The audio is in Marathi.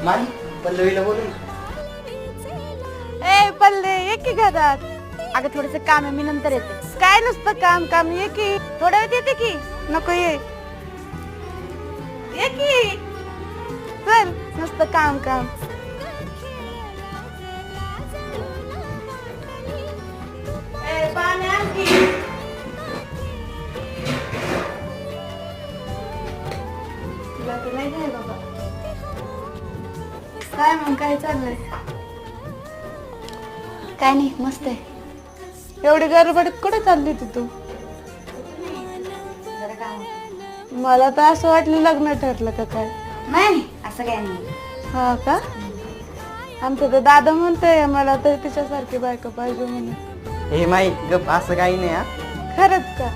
माई पल्लवीला बोलून ए पल्ले ये की घरात. अगं थोडस काम आहे, मी नंतर येते. काय नुसतं काम काम, ये की थोड्या वेळ येते की. नको ये की, चल नुसतं काम काम. ए पाणी आण की. तुला तर नाही काय बाबा. काय मग काय चाललंय? काय नाही, मस्त आहे. एवढी गडबडीत कुठे चालली तू? मला तर असं वाटलं लग्न ठरलं का काय. नाही असं काय नाही. हा का? आमचा तर दादा म्हणतोय मला तर तिच्यासारखी बायको पाहिजे म्हणून. हे माई गप असं काही नाही हा. खरंच का?